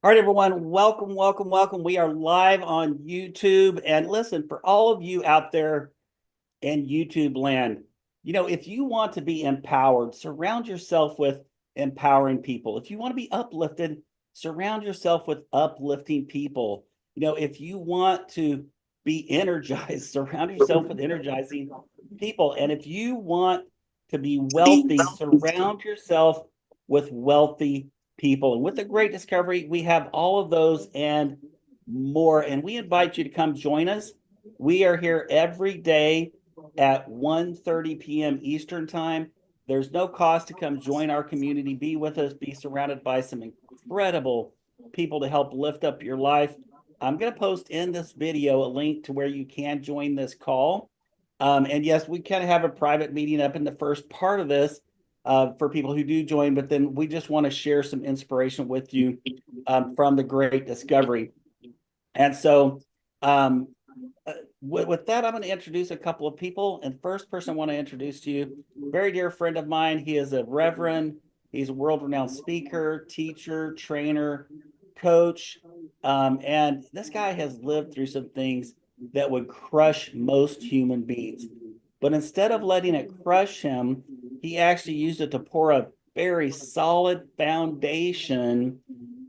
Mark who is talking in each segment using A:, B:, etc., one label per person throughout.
A: All right, everyone, welcome, welcome, welcome. We are live on YouTube. And listen, for all of you out there in YouTube land, if you want to be empowered, surround yourself with empowering people. If you want to be uplifted, surround yourself with uplifting people. If you want to be energized, surround yourself with energizing people. And if you want to be wealthy, surround yourself with wealthy people. And with the great discovery, we have all of those and more. And we invite you to come join us. We are here every day at 1:30 p.m. Eastern time. There's no cost to come join our community, be with us, be surrounded by some incredible people to help lift up your life. I'm going to post in this video a link to where you can join this call. And yes, we kind of have a private meeting up in the first part of this for people who do join, but then we just want to share some inspiration with you from the great discovery. And so um, with that, I'm going to introduce a couple of people. And first person I want to introduce to you, very dear friend of mine. He is a reverend. He's a world-renowned speaker, teacher, trainer, coach. And this guy has lived through some things that would crush most human beings. But instead of letting it crush him, he actually used it to pour a very solid foundation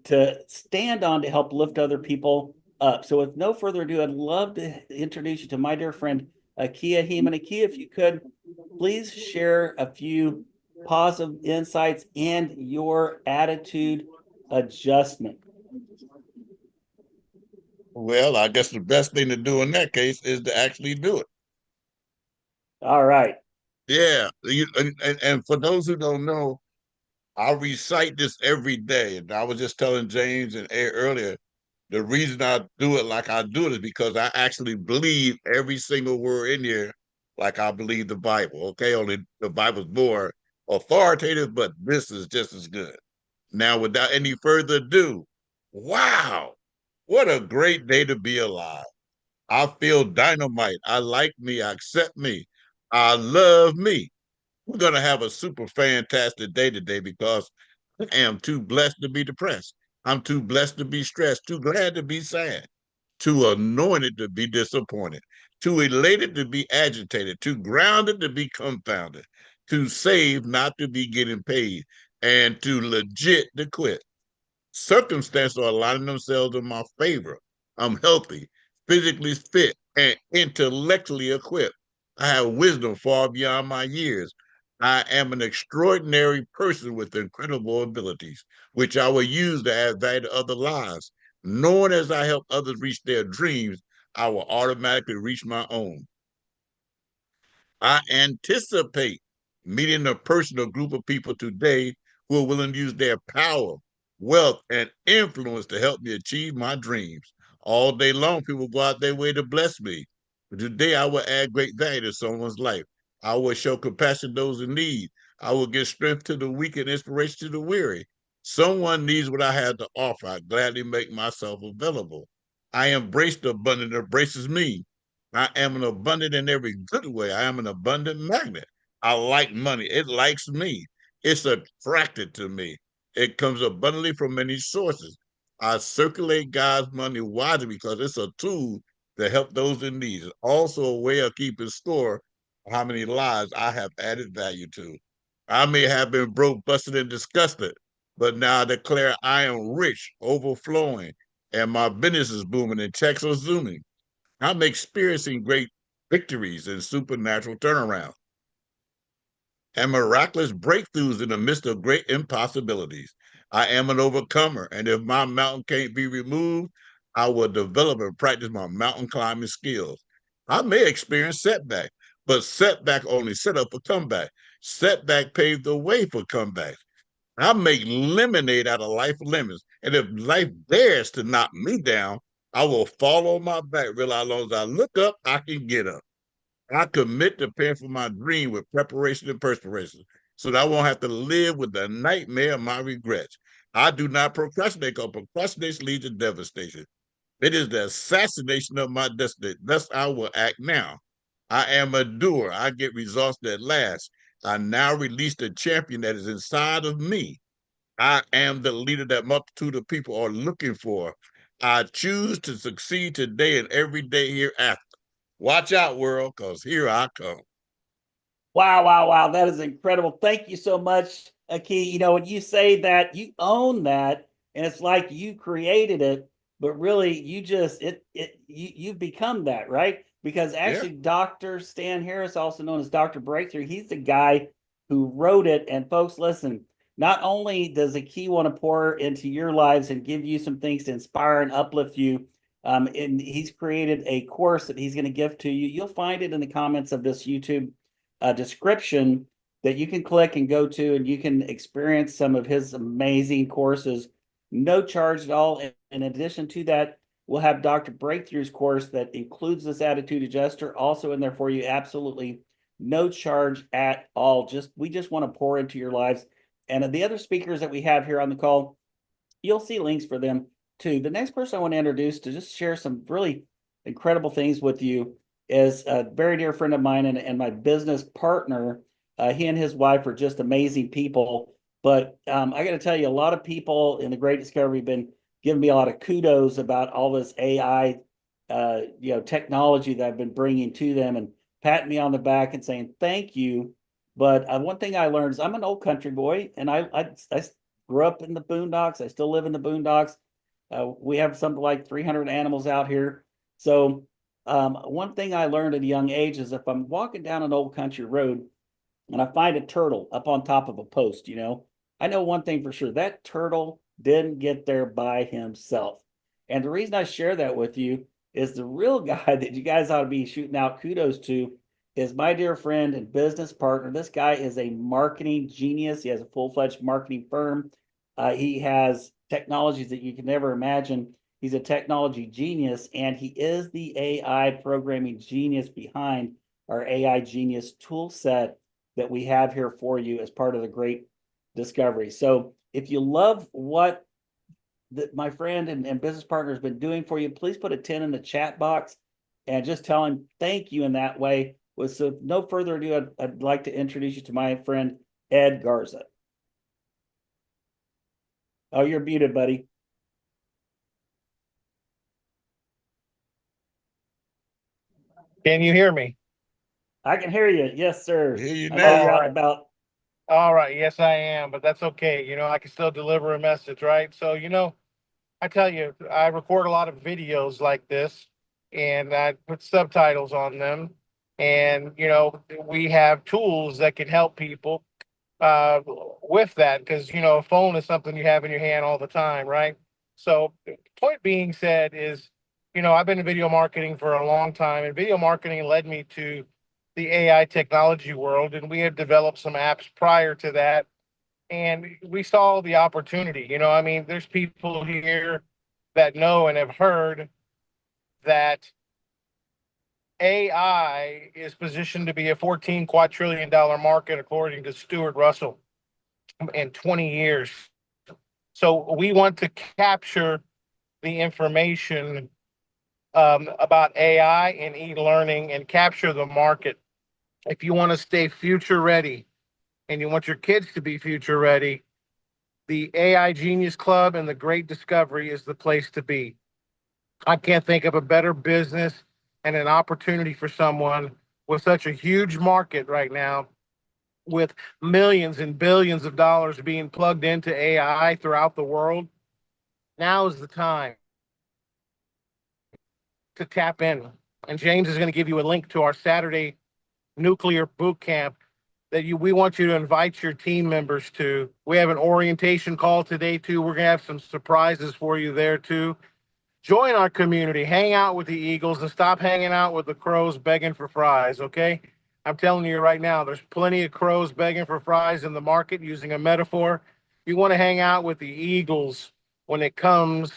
A: to stand on to help lift other people up. So with no further ado, I'd love to introduce you to my dear friend, Akia Heeman. Akia, if you could, please share a few positive insights and your attitude adjustment.
B: Well, I guess the best thing to do in that case is to actually do it.
A: All right.
B: Yeah. And for those who don't know, I recite this every day. And I was just telling James and Ed earlier, the reason I do it like I do it is because I actually believe every single word in here like I believe the Bible. Okay. Only the Bible's more authoritative, but this is just as good. Now, without any further ado, wow, what a great day to be alive. I feel dynamite. I like me. I accept me. I love me. We're going to have a super fantastic day today because I am too blessed to be depressed. I'm too blessed to be stressed, too glad to be sad, too anointed to be disappointed, too elated to be agitated, too grounded to be confounded, too saved not to be getting paid, and too legit to quit. Circumstances are aligning themselves in my favor. I'm healthy, physically fit, and intellectually equipped. I have wisdom far beyond my years. I am an extraordinary person with incredible abilities, which I will use to add value to other lives. Knowing as I help others reach their dreams, I will automatically reach my own. I anticipate meeting a person or group of people today who are willing to use their power, wealth, and influence to help me achieve my dreams. All day long, people go out their way to bless me. But today, I will add great value to someone's life. I will show compassion to those in need. I will give strength to the weak and inspiration to the weary. Someone needs what I have to offer. I gladly make myself available. I embrace the abundance that embraces me. I am an abundant in every good way. I am an abundant magnet. I like money. It likes me. It's attracted to me. It comes abundantly from many sources. I circulate God's money wisely because it's a tool to help those in need. It's also a way of keeping score of how many lives I have added value to. I may have been broke, busted, and disgusted, but now I declare I am rich, overflowing, and my business is booming and checks are zooming. I'm experiencing great victories and supernatural turnaround and miraculous breakthroughs in the midst of great impossibilities. I am an overcomer, and if my mountain can't be removed, I will develop and practice my mountain climbing skills. I may experience setback, but setback only set up for comeback. Setback paved the way for comeback. I make lemonade out of life lemons. And if life dares to knock me down, I will fall on my back, realize as long as I look up, I can get up. I commit to paying for my dream with preparation and perspiration so that I won't have to live with the nightmare of my regrets. I do not procrastinate because procrastination leads to devastation. It is the assassination of my destiny. Thus, I will act now. I am a doer. I get results that last. I now release the champion that is inside of me. I am the leader that multitude of people are looking for. I choose to succeed today and every day hereafter. Watch out, world, because here I come.
A: Wow, wow, wow. That is incredible. Thank you so much, Aki. You know, when you say that, you own that, and it's like you created it, but really you just you've become that, right? Because
B: Yeah.
A: actually Dr. Stan Harris, also known as Dr. Breakthrough, he's the guy who wrote it. And folks, listen, not only does Aki want to pour into your lives and give you some things to inspire and uplift you, and he's created a course that he's going to give to you. You'll find it in the comments of this YouTube description that you can click and go to, and you can experience some of his amazing courses, no charge at all. In addition to that, we'll have Dr. Breakthrough's course that includes this attitude adjuster also in there for you, absolutely no charge at all. We just want to pour into your lives. And the other speakers that we have here on the call, you'll see links for them too. The next person I want to introduce to just share some really incredible things with you is a very dear friend of mine and my business partner. He and his wife are just amazing people. But I got to tell you, a lot of people in the Great Discovery have been giving me a lot of kudos about all this AI, technology that I've been bringing to them and patting me on the back and saying thank you. But one thing I learned is I'm an old country boy, and I grew up in the boondocks. I still live in the boondocks. We have something like 300 animals out here. So one thing I learned at a young age is if I'm walking down an old country road and I find a turtle up on top of a post, I know one thing for sure, that turtle didn't get there by himself. And the reason I share that with you is the real guy that you guys ought to be shooting out kudos to is my dear friend and business partner. This guy is a marketing genius. He has a full-fledged marketing firm. He has technologies that you can never imagine. He's a technology genius, and he is the AI programming genius behind our AI Genius tool set that we have here for you as part of the Great Discovery. So if you love what my friend and business partner has been doing for you, please put a 10 in the chat box and just tell him thank you in that way. With no further ado, I'd like to introduce you to my friend, Ed Garza. Oh, you're muted, buddy.
C: Can you hear me?
A: I can hear you. Yes, sir.
B: Hear you
A: I know
B: now.
A: you're
C: All
A: out
C: right.
A: and about.
C: All right. Yes, I am, but that's okay. I can still deliver a message, right? So, I tell you, I record a lot of videos like this and I put subtitles on them. And, we have tools that can help people uh, with that because, a phone is something you have in your hand all the time, right? So, point being said is, I've been in video marketing for a long time, and video marketing led me to the AI technology world. And we had developed some apps prior to that. And we saw the opportunity. I mean, there's people here that know and have heard that AI is positioned to be a $14 quadrillion market, according to Stuart Russell, in 20 years. So we want to capture the information about AI and e-learning and capture the market. If you want to stay future ready and you want your kids to be future ready, the AI Genius Club and the Great Discovery is the place to be. I can't think of a better business and an opportunity for someone with such a huge market right now, with millions and billions of dollars being plugged into AI throughout the world. Now is the time to tap in. And James is going to give you a link to our Saturday nuclear boot camp that we want you to invite your team members to. We have an orientation call today too. We're going to have some surprises for you there too. Join our community, hang out with the Eagles, and stop hanging out with the crows begging for fries, okay? I'm telling you right now, there's plenty of crows begging for fries in the market, using a metaphor. You want to hang out with the Eagles when it comes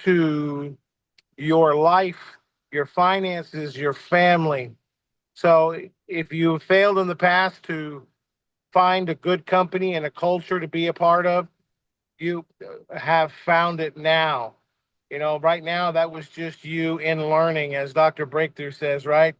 C: to your life, your finances, your family. So if you failed in the past to find a good company and a culture to be a part of, you have found it now. Right now, that was just you in learning, as Dr. Breakthrough says, right?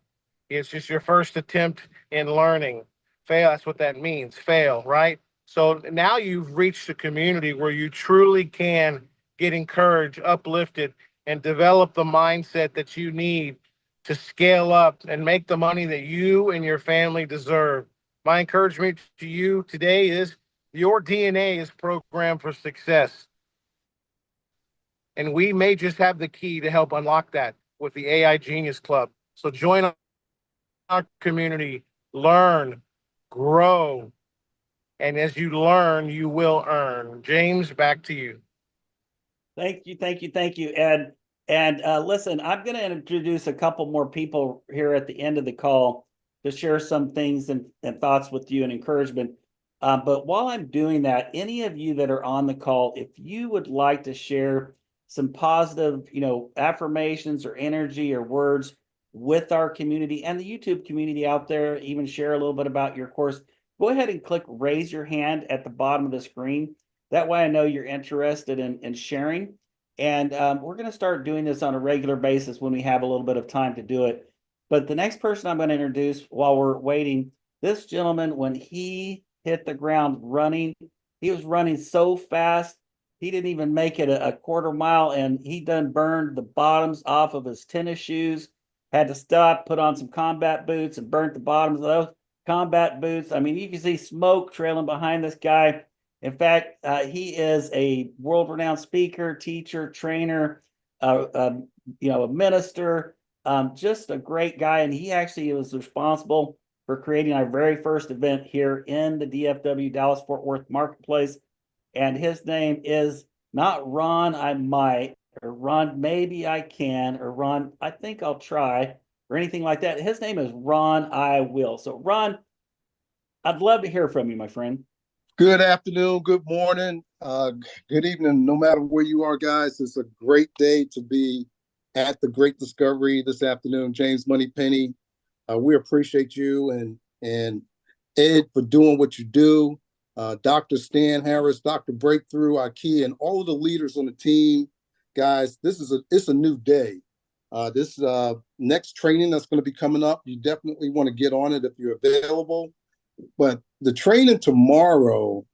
C: It's just your first attempt in learning. Fail, that's what that means, fail, right? So now you've reached a community where you truly can get encouraged, uplifted, and develop the mindset that you need to scale up and make the money that you and your family deserve. My encouragement to you today is your DNA is programmed for success. And we may just have the key to help unlock that with the AI Genius Club. So join our community, learn, grow, and as you learn, you will earn. James, back to you.
A: Thank you, thank you, thank you. And listen, I'm going to introduce a couple more people here at the end of the call to share some things and thoughts with you and encouragement. But while I'm doing that, any of you that are on the call, if you would like to share some positive, affirmations or energy or words with our community and the YouTube community out there, even share a little bit about your course, go ahead and click raise your hand at the bottom of the screen. That way I know you're interested in sharing. And we're going to start doing this on a regular basis when we have a little bit of time to do it. But the next person I'm going to introduce while we're waiting, this gentleman, when he hit the ground running, he was running so fast, he didn't even make it a quarter mile, and he done burned the bottoms off of his tennis shoes, had to stop, put on some combat boots, and burnt the bottoms of those combat boots. I mean, you can see smoke trailing behind this guy. In fact, he is a world-renowned speaker, teacher, trainer, a minister, just a great guy. And he actually was responsible for creating our very first event here in the DFW, Dallas-Fort Worth marketplace. And his name is not Ron, I might, or Ron, maybe I can, or Ron, I think I'll try, or anything like that. His name is Ron, I will. So Ron, I'd love to hear from you, my friend.
D: Good afternoon, good morning, good evening, no matter where you are, guys. It's a great day to be at the Great Discovery this afternoon. James Moneypenny, we appreciate you and Ed for doing what you do. Dr. Stan Harris, Dr. Breakthrough, Ikea, and all of the leaders on the team. Guys, it's a new day. This next training that's going to be coming up, you definitely want to get on it if you're available. But the training tomorrow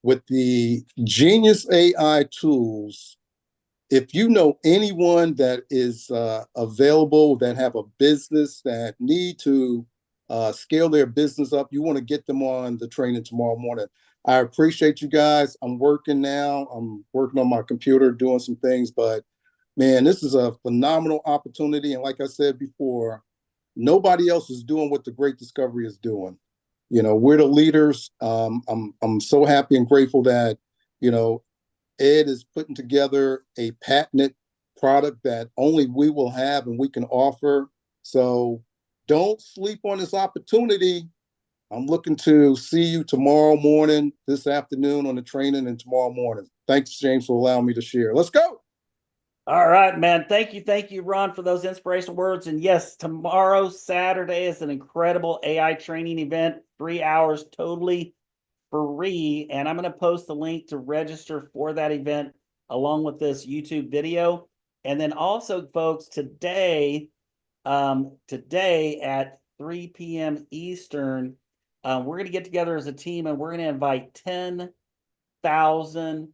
D: with the Genius AI tools, if you know anyone that is available, that have a business that need to scale their business up, you want to get them on the training tomorrow morning. I appreciate you guys. I'm working now. I'm working on my computer, doing some things, but man, this is a phenomenal opportunity. And like I said before, nobody else is doing what the Great Discovery is doing. We're the leaders. I'm so happy and grateful that, Ed is putting together a patented product that only we will have and we can offer. So don't sleep on this opportunity. I'm looking to see you tomorrow morning, this afternoon on the training, and tomorrow morning. Thanks, James, for allowing me to share. Let's go.
A: All right, man. Thank you, Ron, for those inspirational words. And yes, tomorrow, Saturday, is an incredible AI training event, 3 hours, totally free. And I'm going to post the link to register for that event along with this YouTube video. And then also, folks, today at 3 p.m. Eastern, we're going to get together as a team and we're going to invite 10,000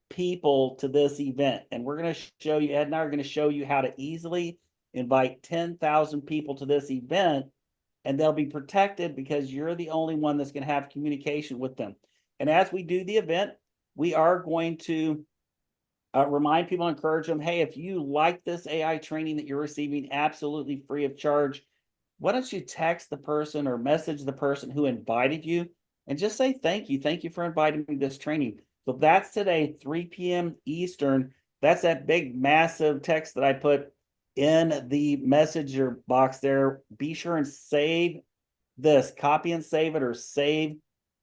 A: people to this event. And we're going to show you, Ed and I are going to show you how to easily invite 10,000 people to this event, and they'll be protected because you're the only one that's going to have communication with them. And as we do the event, we are going to remind people, encourage them, hey, if you like this AI training that you're receiving absolutely free of charge, why don't you text the person or message the person who invited you and just say thank you. Thank you for inviting me to this training. So that's today, 3 p.m. Eastern. That's that big, massive text that I put in the messenger box there. Be sure and save this, copy and save it, or save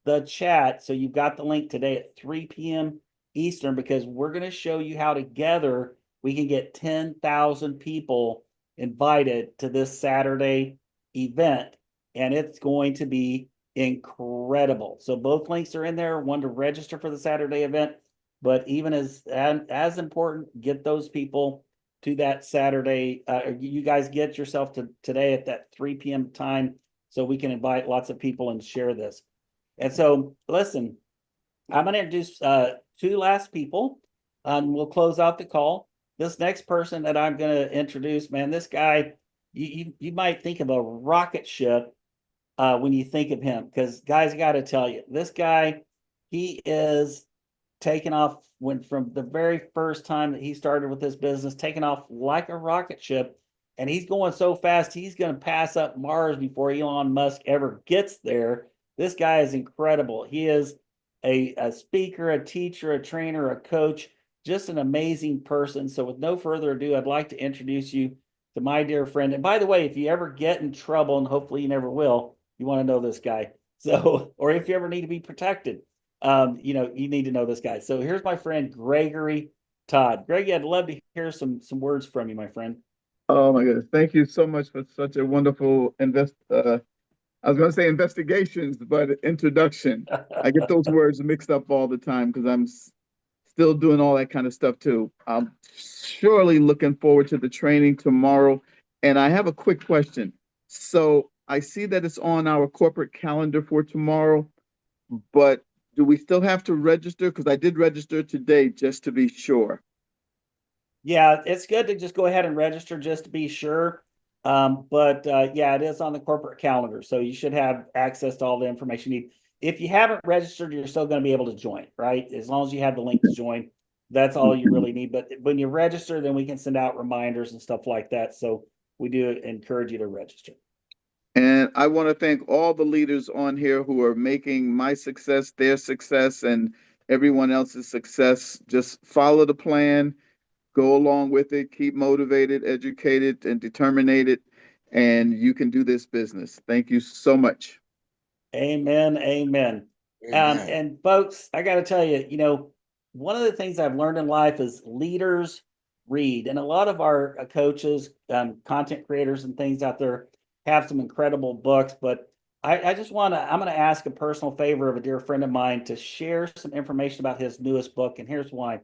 A: the chat. So you've got the link today at 3 p.m. Eastern, because we're going to show you how together we can get 10,000 people invited to this Saturday event. And it's going to be incredible. So both links are in there, one to register for the Saturday event, but even as important, get those people to that Saturday. You guys get yourself to today at that 3 p.m. time so we can invite lots of people and share this. And so listen, I'm going to introduce two last people, and we'll close out the call. This next person that I'm going to introduce, man, this guy, you might think of a rocket ship when you think of him, because guys, I got to tell you, this guy, he is taking off from the very first time that he started with this business, taking off like a rocket ship. And he's going so fast, he's going to pass up Mars before Elon Musk ever gets there. This guy is incredible. He is a speaker, a teacher, a trainer, a coach, just an amazing person. So with no further ado, I'd like to introduce you to my dear friend. And by the way, if you ever get in trouble, and hopefully you never will, you want to know this guy. So, or if you ever need to be protected, you need to know this guy. So here's my friend, Gregory Todd. Greg, I'd love to hear some words from you, my friend.
E: Oh my goodness. Thank you so much for such a wonderful I was going to say investigations, but introduction. I get those words mixed up all the time because I'm still doing all that kind of stuff too. I'm surely looking forward to the training tomorrow. And I have a quick question. So I see that it's on our corporate calendar for tomorrow, but do we still have to register? Because I did register today just to be sure.
A: Yeah, it's good to just go ahead and register just to be sure. Yeah, it is on the corporate calendar. So you should have access to all the information you need. If you haven't registered, you're still going to be able to join, right? As long as you have the link to join, that's all you really need. But when you register, then we can send out reminders and stuff like that. So we do encourage you to register.
E: And I want to thank all the leaders on here who are making my success, their success, and everyone else's success. Just follow the plan, go along with it, keep motivated, educated, and determined, and you can do this business. Thank you so much.
A: Amen. Amen. And folks, I got to tell you, one of the things I've learned in life is leaders read. And a lot of our coaches, content creators and things out there have some incredible books, but I'm going to ask a personal favor of a dear friend of mine to share some information about his newest book. And here's why.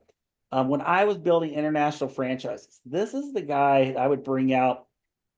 A: When I was building international franchises, this is the guy I would bring out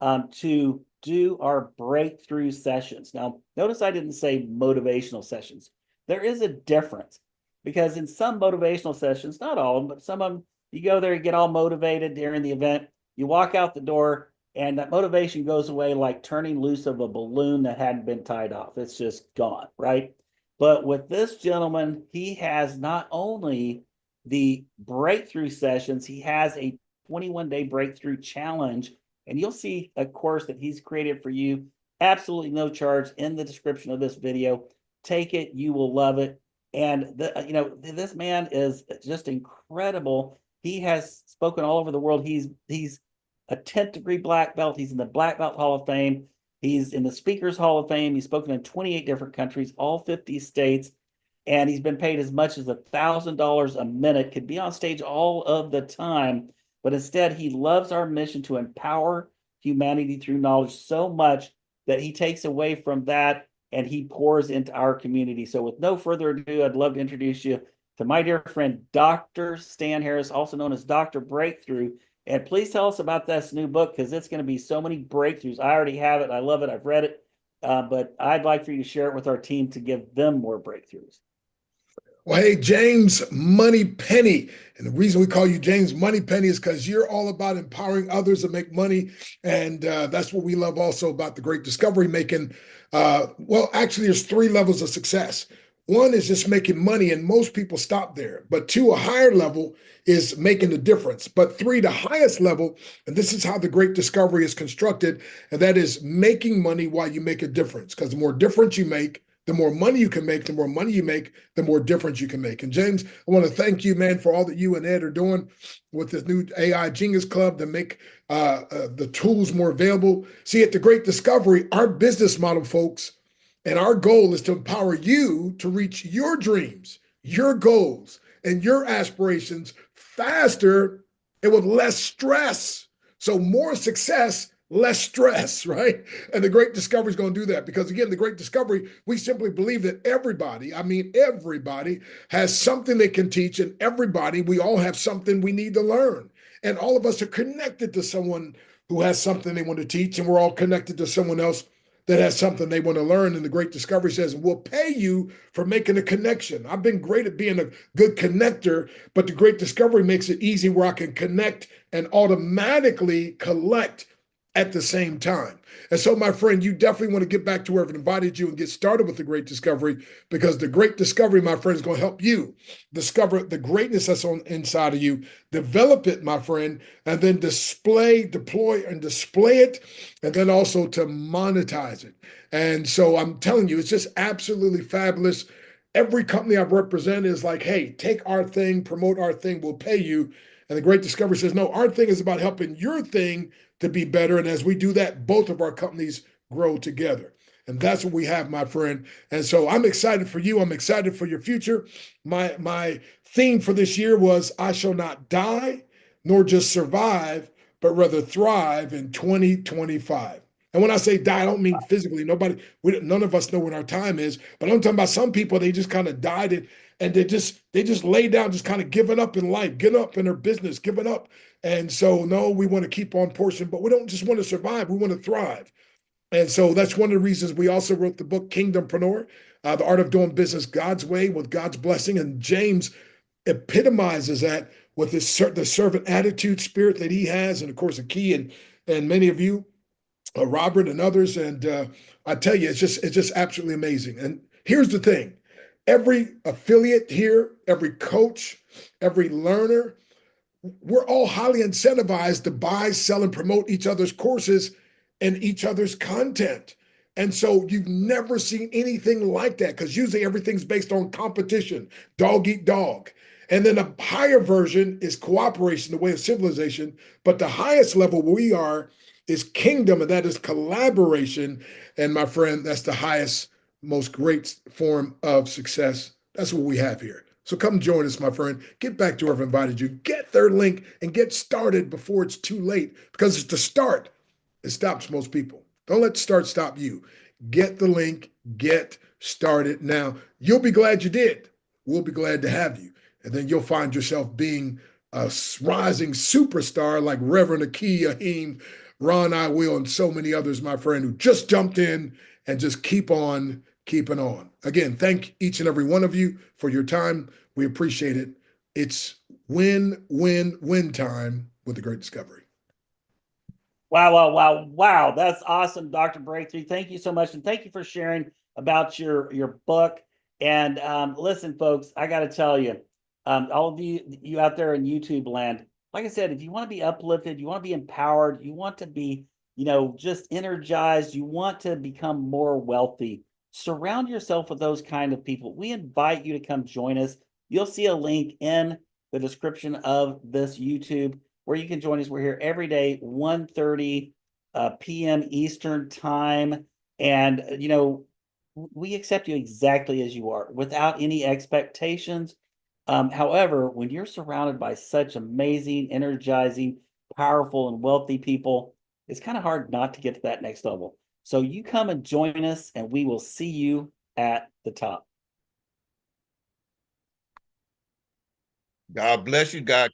A: to do our breakthrough sessions. Now, notice I didn't say motivational sessions. There is a difference because in some motivational sessions, not all of them, but some of them, you go there, you get all motivated during the event, you walk out the door, and that motivation goes away like turning loose of a balloon that hadn't been tied off. It's just gone, right? But with this gentleman, he has not only the breakthrough sessions, he has a 21-day breakthrough challenge. And you'll see a course that he's created for you, absolutely no charge, in the description of this video. Take it, you will love it. And this man is just incredible. He has spoken all over the world. He's a 10th degree black belt. He's in the Black Belt Hall of Fame. He's in the Speakers Hall of Fame. He's spoken in 28 different countries, all 50 states. And he's been paid as much as $1,000 a minute, could be on stage all of the time. But instead, he loves our mission to empower humanity through knowledge so much that he takes away from that and he pours into our community. So with no further ado, I'd love to introduce you to my dear friend, Dr. Stan Harris, also known as Dr. Breakthrough. And please tell us about this new book, because it's going to be so many breakthroughs. I already have it. I love it. I've read it. But I'd like for you to share it with our team to give them more breakthroughs.
F: Well, hey, James Moneypenny. And the reason we call you James Moneypenny is because you're all about empowering others to make money. And that's what we love also about the Great Discovery Making. Actually, there's 3 levels of success. One is just making money, and most people stop there. But 2, a higher level is making the difference. But 3, the highest level, and this is how the Great Discovery is constructed, and that is making money while you make a difference. Because the more difference you make, the more money you can make, the more money you make, the more difference you can make. And James, I want to thank you, man, for all that you and Ed are doing with this new AI Genius Club to make the tools more available. See, at the Great Discovery, our business model, folks, and our goal is to empower you to reach your dreams, your goals, and your aspirations faster and with less stress. So more success, less stress, right? And the Great Discovery is going to do that because, again, the Great Discovery, we simply believe that everybody has something they can teach, and we all have something we need to learn. And all of us are connected to someone who has something they want to teach, and we're all connected to someone else that has something they want to learn. And the Great Discovery says, we'll pay you for making a connection. I've been great at being a good connector, but the Great Discovery makes it easy where I can connect and automatically collect at the same time. And so, my friend, you definitely want to get back to where I've invited you and get started with the Great Discovery, because the Great Discovery, my friend, is going to help you discover the greatness that's on inside of you, develop it, my friend, and then deploy, and display it, and then also to monetize it. And so I'm telling you, it's just absolutely fabulous. Every company I've represented is like, hey, take our thing, promote our thing, we'll pay you. And the Great Discovery says, no, our thing is about helping your thing to be better. And as we do that, both of our companies grow together. And that's what we have, my friend. And so I'm excited for you. I'm excited for your future. My theme for this year was, I shall not die, nor just survive, but rather thrive in 2025. And when I say die, I don't mean physically. None of us know when our time is, but I'm talking about some people, they just kind of died and they just lay down, just kind of giving up in life, giving up in their business, giving up. And so, no, we want to keep on pushing, but we don't just want to survive. We want to thrive. And so that's one of the reasons we also wrote the book Kingdompreneur, The Art of Doing Business God's Way with God's Blessing. And James epitomizes that with the servant attitude spirit that he has. And of course, a key and many of you, Robert and others. And I tell you, it's just absolutely amazing. And here's the thing. Every affiliate here, every coach, every learner, we're all highly incentivized to buy, sell, and promote each other's courses and each other's content. And so you've never seen anything like that, because usually everything's based on competition, dog eat dog. And then a higher version is cooperation, the way of civilization. But the highest level we are is kingdom, and that is collaboration. And my friend, that's the highest, most great form of success. That's what we have here. So come join us, my friend. Get back to where I've invited you. Get their link and get started before it's too late, because it's the start. It stops most people. Don't let the start stop you. Get the link, get started now. You'll be glad you did. We'll be glad to have you. And then you'll find yourself being a rising superstar like Reverend Ahim, Ron I. Will, and so many others, my friend, who just jumped in and just keep on keeping on. Again, thank each and every one of you for your time. We appreciate it. It's win, win, win time with the Great Discovery.
A: Wow, wow, wow, wow. That's awesome, Dr. Breakthrough. Thank you so much. And thank you for sharing about your book. And listen, folks, I got to tell you, all of you out there in YouTube land, like I said, if you want to be uplifted, you want to be empowered, you want to be, just energized, you want to become more wealthy, surround yourself with those kind of people. We invite you to come join us. You'll see a link in the description of this YouTube where you can join us. We're here every day, 1:30 p.m. Eastern time. And, we accept you exactly as you are without any expectations. However, when you're surrounded by such amazing, energizing, powerful, and wealthy people, it's kind of hard not to get to that next level. So you come and join us, and we will see you at the top.
B: God bless you. God